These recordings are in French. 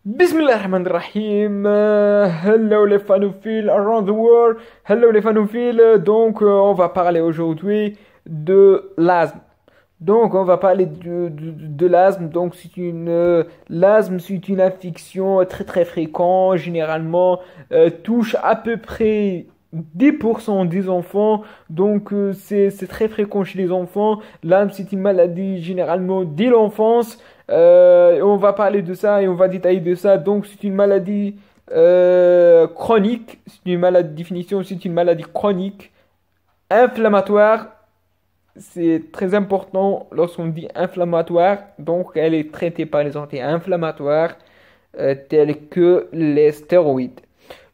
Bismillahirrahmanirrahim. Hello les fanophiles around the world. Hello les fanophiles. On va parler aujourd'hui de l'asthme. On va parler de l'asthme. L'asthme, c'est une infection très très fréquente. Généralement, touche à peu près 10% des enfants. C'est très fréquent chez les enfants. L'asthme, c'est une maladie généralement dès l'enfance. On va parler de ça et on va détailler de ça. Donc, c'est une maladie chronique. C'est une maladie, définition, c'est une maladie chronique, inflammatoire. C'est très important lorsqu'on dit inflammatoire. Donc, elle est traitée par les anti-inflammatoires tels que les stéroïdes.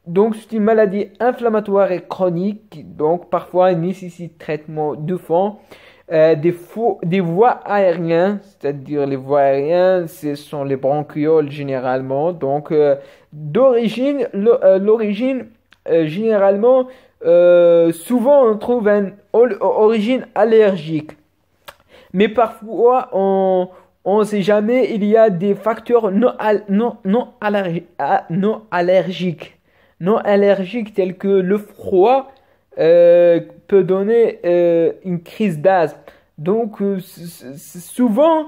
Donc, c'est une maladie inflammatoire et chronique. Donc, parfois, elle nécessite traitement de fond. Des voies aériennes, c'est-à-dire les voies aériennes, ce sont les bronchioles généralement. L'origine, généralement, souvent on trouve une origine allergique. Mais parfois, on ne sait jamais, il y a des facteurs non allergiques. Non allergiques tels que le froid peut donner une crise d'asthme. C'est souvent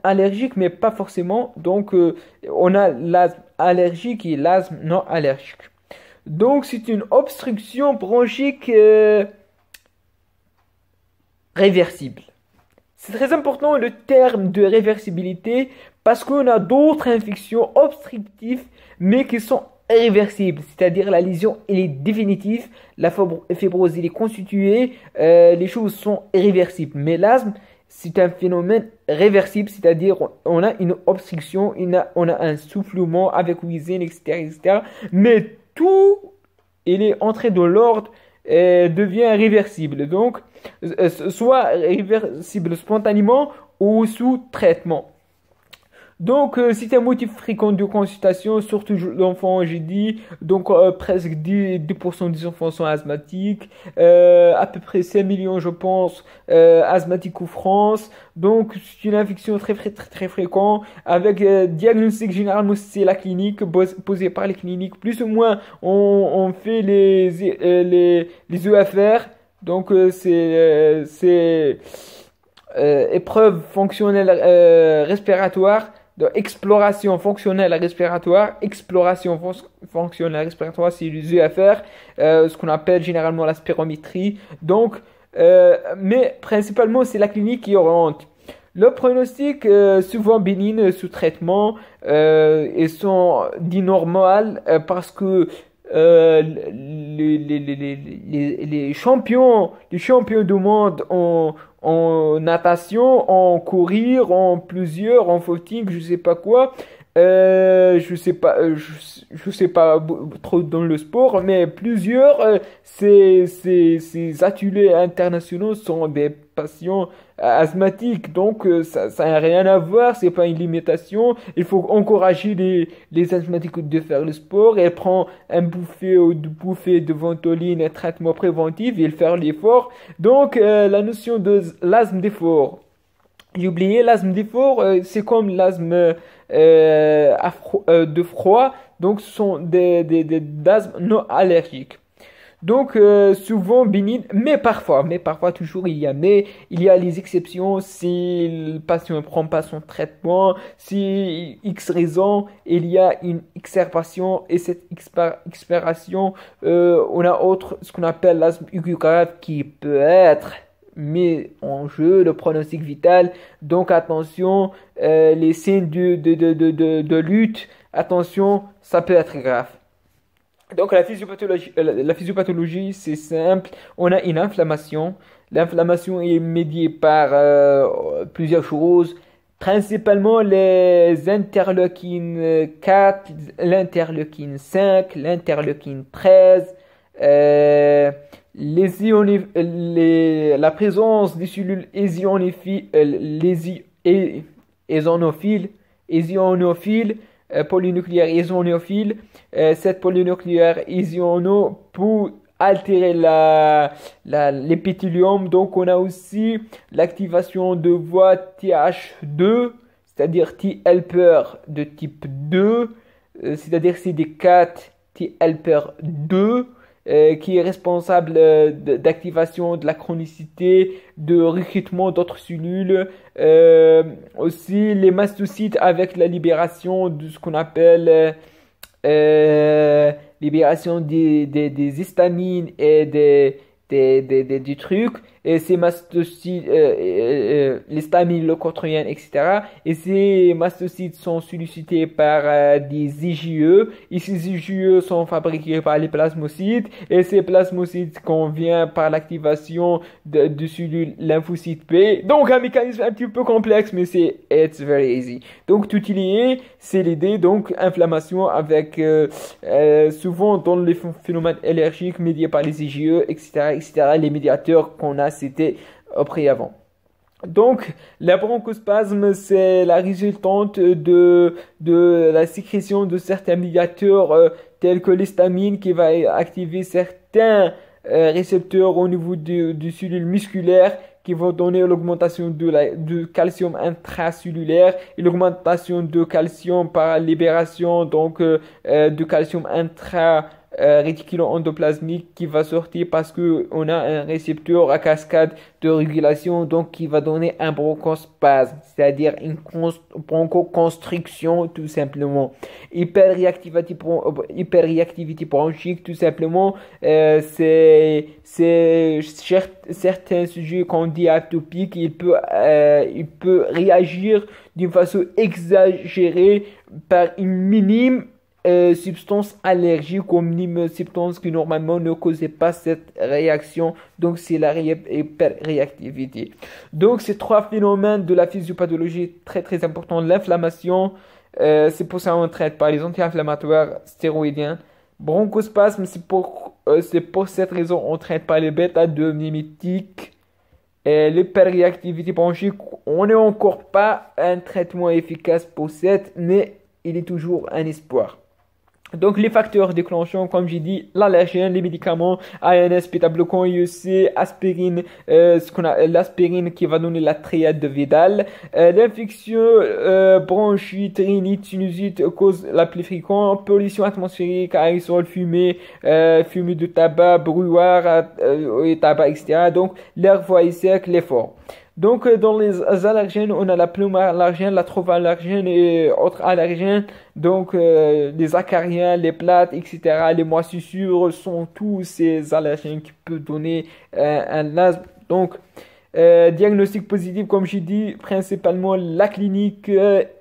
allergique, mais pas forcément. On a l'asthme allergique et l'asthme non allergique. Donc, c'est une obstruction bronchique réversible. C'est très important le terme de réversibilité parce qu'on a d'autres infections obstructives mais qui sont irréversibles, c'est-à-dire la lésion elle est définitive, la fibrose elle est constituée, les choses sont irréversibles. Mais l'asthme c'est un phénomène réversible, c'est-à-dire on a une obstruction, on a un soufflement avec wheezing, etc., etc. Mais tout il est entré dans l'ordre et devient réversible. Soit réversible spontanément ou sous traitement. C'est un motif fréquent de consultation, surtout l'enfant, j'ai dit. Presque 10% des enfants sont asthmatiques. À peu près 5 millions, je pense, asthmatiques en France. Donc, c'est une infection très, très, très, très fréquente. Avec diagnostic, généralement, c'est la clinique, posée par les cliniques. Plus ou moins, on fait les EFR. Épreuve fonctionnelle respiratoire. Exploration fonctionnelle respiratoire, fonctionnelle respiratoire, c'est les EFR, ce qu'on appelle généralement la spirométrie. Mais principalement, c'est la clinique qui oriente. Le pronostic, souvent bénigne sous traitement, et sont dits normal parce que les champions du monde en natation, en courir, en plusieurs, en footing, je sais pas quoi. Je sais pas trop dans le sport, mais plusieurs, ces athlètes internationaux sont des patients asthmatiques. Ça n'a rien à voir, c'est pas une limitation. Il faut encourager les asthmatiques de faire le sport et prendre un bouffée ou deux bouffées de ventoline, un traitement préventif et faire l'effort. La notion de l'asthme d'effort. J'ai oublié, l'asthme d'effort, c'est comme l'asthme de froid. Ce sont des asthmes non allergiques. Souvent bénigne, mais parfois toujours il y a les exceptions si le patient ne prend pas son traitement, si X raison, il y a une expiration et cette expiration, on a ce qu'on appelle l'asthme aigu grave qui peut être mis en jeu, le pronostic vital. Donc attention, les signes de lutte, attention, ça peut être grave. La physiopathologie, c'est simple. On a une inflammation. L'inflammation est médiée par plusieurs choses, principalement les interleukines 4, l'interleukine 5, l'interleukine 13, la présence des cellules eosinophiles, polynucléaire eosinophiles. Cette polynucléaire eosinophiles peut altérer l'épithélium. On a aussi l'activation de voies TH2, c'est-à-dire T-helper de type 2. c'est-à-dire CD4 helper 2, qui est responsable d'activation de la chronicité, de recrutement d'autres cellules. Aussi les mastocytes avec la libération de ce qu'on appelle libération des histamines et des trucs. Et ces mastocytes, l'histamine, le cotrien, etc. Et ces mastocytes sont sollicités par des IgE. Et ces IgE sont fabriqués par les plasmocytes. Et ces plasmocytes conviennent par l'activation de cellules lymphocytes B. Donc un mécanisme un petit peu complexe, mais it's very easy. Donc tout il y est, c'est l'idée. Donc inflammation avec souvent dans les phénomènes allergiques médiés par les IgE, etc., etc. Les médiateurs qu'on a cités auparavant. Donc, la bronchospasme, c'est la résultante de la sécrétion de certains médiateurs tels que l'histamine qui va activer certains récepteurs au niveau du cellules musculaires qui vont donner l'augmentation du calcium intracellulaire et l'augmentation de calcium par libération donc de calcium réticulo-endoplasmique qui va sortir parce que on a un récepteur à cascade de régulation donc qui va donner un bronchospasme, c'est-à-dire une bronchoconstriction tout simplement. Hyperréactivité bronchique tout simplement, c'est certains sujets qu'on dit atopiques, il peut réagir d'une façon exagérée par une minime substance allergique ou minime substance qui normalement ne causait pas cette réaction. Donc c'est la hyperréactivité. Donc ces trois phénomènes de la physiopathologie très très importants. L'inflammation, c'est pour ça qu'on traite par les anti-inflammatoires stéroïdiens. Bronchospasme, c'est pour cette raison on traite par les bêta-2 mimétiques. L'hyperréactivité bronchique, on n'est encore pas un traitement efficace pour cette, mais il est toujours un espoir. Donc les facteurs déclenchants, comme j'ai dit, l'allergène, les médicaments, ANS, bêta-bloquants, IEC, aspirine, l'aspirine qui va donner la triade de Vidal, l'infection, bronchite, rhinite, sinusite cause la plus fréquente, pollution atmosphérique, aérosol, fumée, fumée de tabac, brouillard, tabac, etc. Donc l'air voie sec, l'effort. Donc, dans les allergènes, on a la plume allergène, la trove allergène et autres allergènes. Donc, les acariens, les plates, etc., les moisissures sont tous ces allergènes qui peuvent donner un asthme. Donc, diagnostic positif, comme j'ai dit, principalement la clinique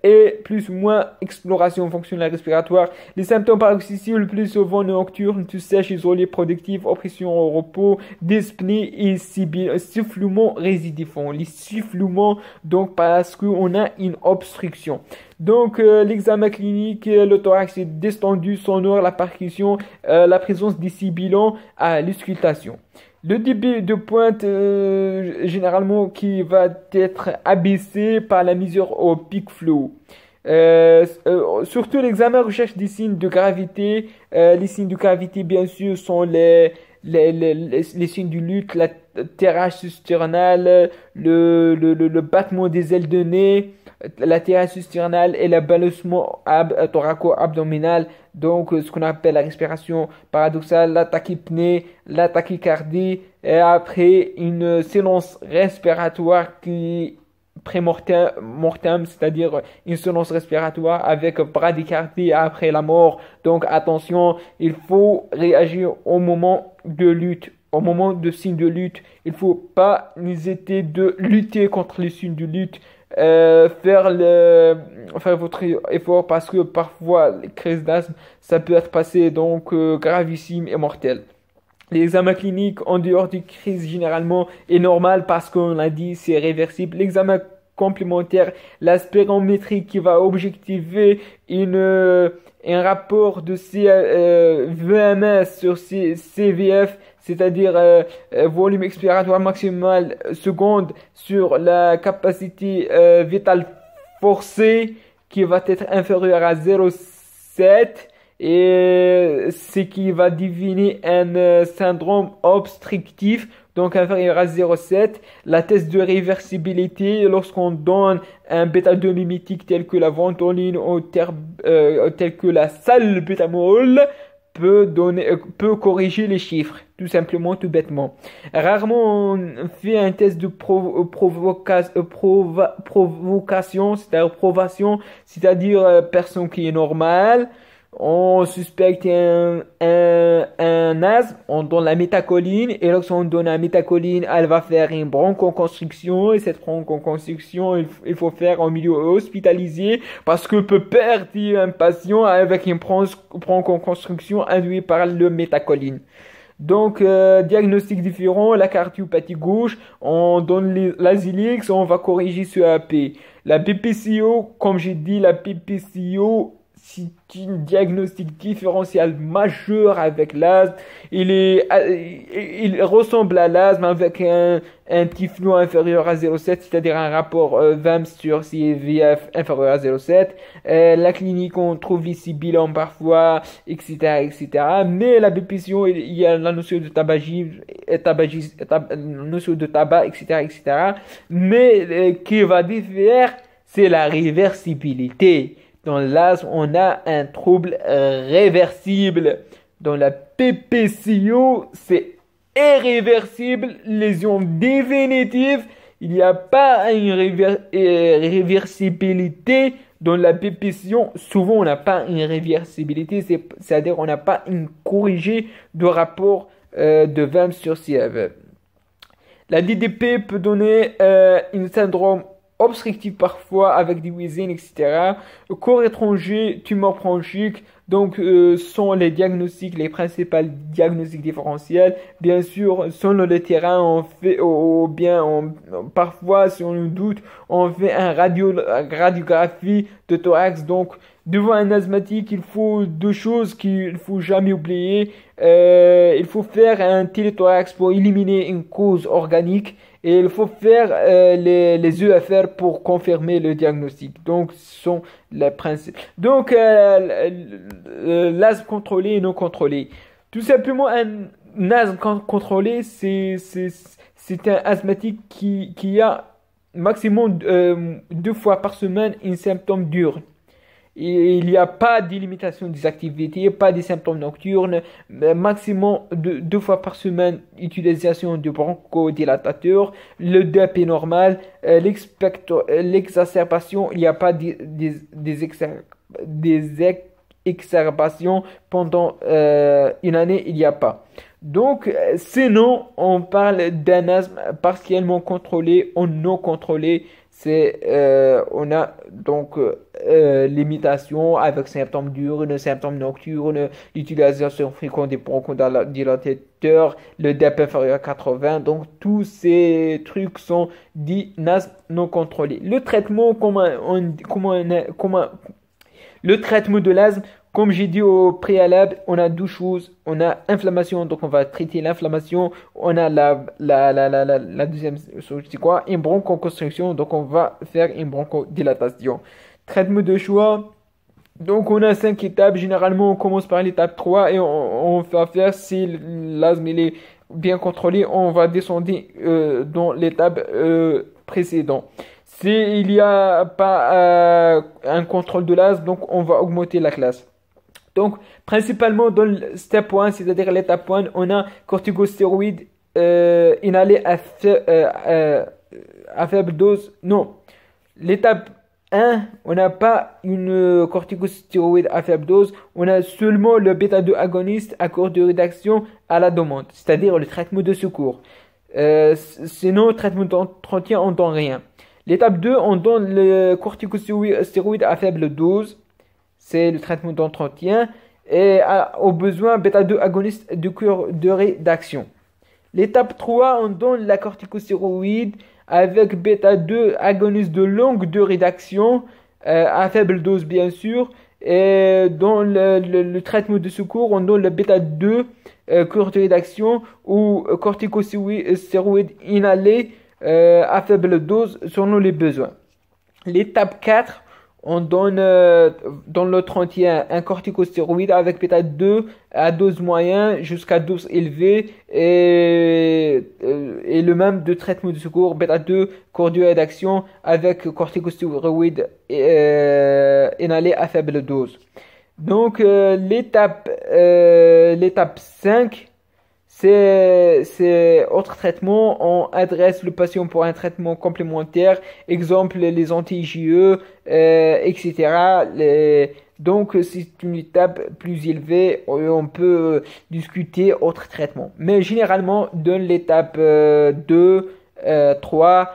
et plus ou moins exploration fonctionnelle respiratoire. Les symptômes paroxystiques le plus souvent nocturnes, tout sèche, isolé, productif, oppression au repos, dyspnée et sifflement résidiforme. Les sifflements, donc parce qu'on a une obstruction. Donc l'examen clinique, le thorax est distendu, sonore, la percussion, la présence des sibilants à l'auscultation. Le débit de pointe, généralement, qui va être abaissé par la mesure au peak flow. Surtout l'examen recherche des signes de gravité. Les signes de gravité, bien sûr, sont les signes du lutte, la terrasse sternale, le battement des ailes de nez, la terrasse sternale et le balancement thoraco-abdominal. Donc, ce qu'on appelle la respiration paradoxale, la tachypnée, la tachycardie, et après une silence respiratoire qui pré-mortem, c'est-à-dire une silence respiratoire avec bradycardie après la mort. Donc, attention, il faut réagir au moment de lutte. Au moment de signe de lutte, il ne faut pas hésiter de lutter contre les signes de lutte. Faire votre effort parce que parfois les crises d'asthme ça peut être passé donc gravissime et mortel. L'examen clinique en dehors des crises généralement est normal parce qu'on l'a dit c'est réversible. L'examen complémentaire, la spirométrie qui va objectiver un rapport de VMS sur CVF, c'est-à-dire volume expiratoire maximal seconde sur la capacité vitale forcée qui va être inférieure à 0,7 et ce qui va deviner un syndrome obstructif, donc inférieur à 0,7. La test de réversibilité, lorsqu'on donne un bêta-2 mimétique tel que la ventoline ou tel que la salbutamol, peut corriger les chiffres, tout simplement, tout bêtement. Rarement on fait un test de provocation, c'est-à-dire provation, c'est-à-dire personne qui est normale. On suspecte un asthme, on donne la métacholine, et lorsqu'on donne la métacholine, elle va faire une bronchoconstriction, et cette bronchoconstriction, il faut faire en milieu hospitalisé, parce que peut perdre un patient avec une bronchoconstriction induite par le métacholine. Donc, diagnostic différent, la cardiopathie gauche, on donne l'Azilix, on va corriger ce AP. La BPCO, comme j'ai dit, la BPCO, c'est un diagnostic différentiel majeur avec l'asthme. Il ressemble à l'asthme avec un typhno inférieur à 0,7, c'est-à-dire un rapport VAMS sur CVF inférieur à 0,7. La clinique, on trouve ici bilan parfois, etc., etc. Mais la BPCO, il y a la notion de tabagisme, notion de tabac, etc., etc. Mais qui va différer, c'est la réversibilité. Dans l'asthme, on a un trouble réversible. Dans la PPCO, c'est irréversible, lésion définitive. Il n'y a pas une réversibilité. Dans la PPCO, souvent on n'a pas une réversibilité, c'est-à-dire on n'a pas une corrigée de rapport de VAM sur CF. La DDP peut donner un syndrome obstructif parfois avec des wheezing, etc. Corps étranger, tumeur bronchique, donc sont les diagnostics, les principaux diagnostics différentiels. Bien sûr, selon le terrain, on fait, ou bien parfois, si on doute, on fait un radiographie de thorax. Donc, devant un asthmatique, il faut deux choses qu'il faut jamais oublier. Il faut faire un téléthorax pour éliminer une cause organique. Et il faut faire les EFR pour confirmer le diagnostic. Donc, ce sont les principes. Donc, l'asthme contrôlé et non contrôlé. Tout simplement, un asthme contrôlé, c'est un asthmatique qui a maximum 2 fois par semaine un symptôme diurne. Et il n'y a pas de limitation des activités, pas de symptômes nocturnes, maximum 2 fois par semaine, utilisation de bronchodilatateurs, le DEP est normal, l'exacerbation, il n'y a pas des exacerbations pendant une année, il n'y a pas. Donc, sinon, on parle d'un asthme partiellement contrôlé ou non contrôlé. On a donc limitation avec symptômes diurnes, symptômes nocturnes, l'utilisation fréquente des bronchodilatateurs, le DEP inférieur à 80. Donc, tous ces trucs sont dits asthme non contrôlé. Le traitement, le traitement de l'asthme, comme j'ai dit au préalable, on a 2 choses. On a inflammation, donc on va traiter l'inflammation. On a la deuxième chose, c'est quoi? Une bronchoconstriction, donc on va faire une bronchodilatation. Traitement de choix. Donc on a 5 étapes. Généralement, on commence par l'étape 3 et on va faire, si l'asthme il est bien contrôlé, on va descendre dans l'étape précédente. S'il n'y a pas un contrôle de l'asthme, donc on va augmenter la classe. Donc, principalement dans le step 1, c'est-à-dire l'étape 1, on a corticostéroïdes inhalés à faible dose. Non, l'étape 1, on n'a pas une corticostéroïde à faible dose, on a seulement le bêta-2 agoniste à courte de rédaction à la demande, c'est-à-dire le traitement de secours. Sinon, le traitement d'entretien, on ne donne rien. L'étape 2, on donne le corticostéroïde à faible dose. C'est le traitement d'entretien. Et au besoin, bêta-2 agoniste de courte durée d'action. L'étape 3, on donne la corticostéroïde avec bêta-2 agoniste de longue durée d'action, à faible dose bien sûr. Et dans le traitement de secours, on donne le bêta-2 courte durée d'action ou corticostéroïde inhalé à faible dose selon les besoins. L'étape 4, on donne dans le 31 un corticostéroïde avec bêta-2 à dose moyenne jusqu'à dose élevée et le même de traitement de secours bêta-2 court durée d'action avec corticostéroïde inhalé à faible dose. Donc l'étape 5, c'est autre traitement. On adresse le patient pour un traitement complémentaire, exemple les anti-IgE, etc. Donc c'est une étape plus élevée, on peut discuter autre traitement. Mais généralement, dans l'étape 2, 3,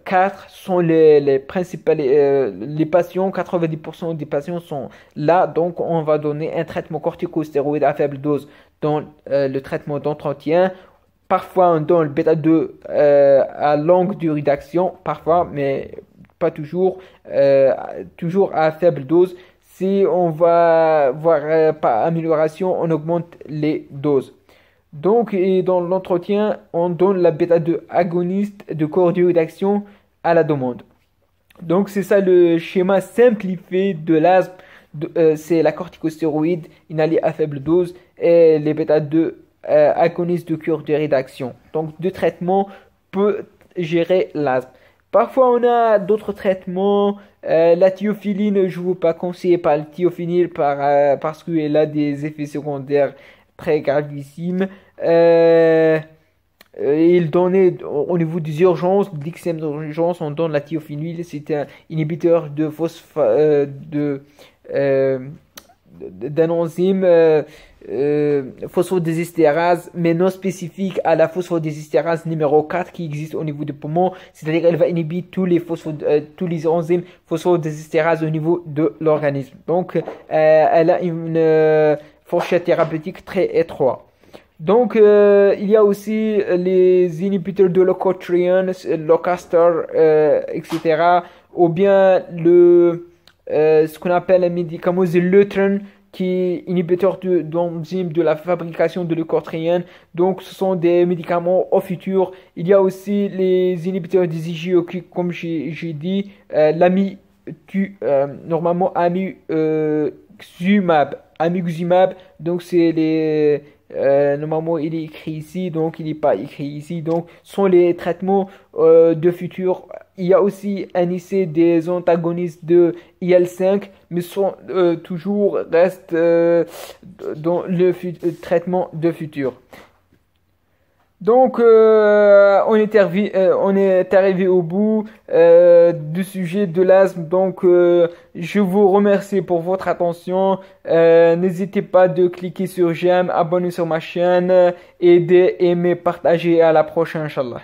4 sont les principales, les patients, 90% des patients sont là, donc on va donner un traitement corticostéroïde à faible dose dans le traitement d'entretien. Parfois on donne le bêta-2 à longue durée d'action, parfois, mais pas toujours, toujours à faible dose. Si on va voir pas amélioration, on augmente les doses. Donc, et dans l'entretien, on donne la bêta-2 agoniste de court durée d'action à la demande. Donc, c'est ça le schéma simplifié de l'asthme. C'est la corticostéroïde inhalée à faible dose et les bêta-2 agonistes de court durée d'action. Donc, deux traitements peuvent gérer l'asthme. Parfois, on a d'autres traitements. La thiophiline, je ne vous pas conseiller par le thiophinile parce qu'elle a des effets secondaires très gravissimes. Il donnait au niveau des urgences, de l'extrême d'urgence, on donne la thiophinile. C'est un inhibiteur d'un enzyme phosphodésestérase, mais non spécifique à la phosphodésestérase numéro 4 qui existe au niveau des poumons. C'est-à-dire qu'elle va inhiber tous les enzymes phosphodésestérase au niveau de l'organisme. Donc, elle a une fourchette thérapeutique très étroite. Donc, il y a aussi les inhibiteurs de leukotriene, Leucaster, etc. Ou bien ce qu'on appelle un médicament Zileuron, qui est inhibiteur d'enzymes de la fabrication de leukotriene. Donc, ce sont des médicaments au futur. Il y a aussi les inhibiteurs des IgE, comme j'ai dit, normalement amixumab. Donc, c'est les normalement il est écrit ici, donc il n'est pas écrit ici. Donc sont les traitements de futur. Il y a aussi un essai des antagonistes de IL-5, mais sont restent dans le traitement de futur. Donc, on est arrivé au bout du sujet de l'asthme. Donc, je vous remercie pour votre attention. N'hésitez pas de cliquer sur j'aime, abonner sur ma chaîne, aider, aimer, partager. À la prochaine, Inch'Allah.